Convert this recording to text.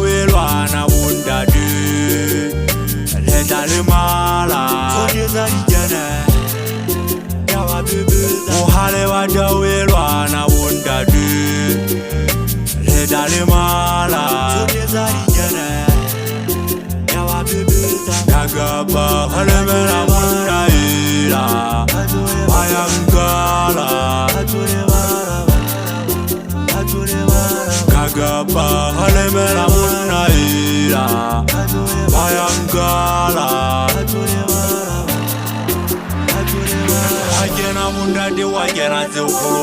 Wilwana wunda du Letale mala Ohale waja wilwana wunda du Letale mala Nagaba halemela muna ila Ayangala Nagaba halemela muna ila Ayangala Ajena munda di wajena zukuru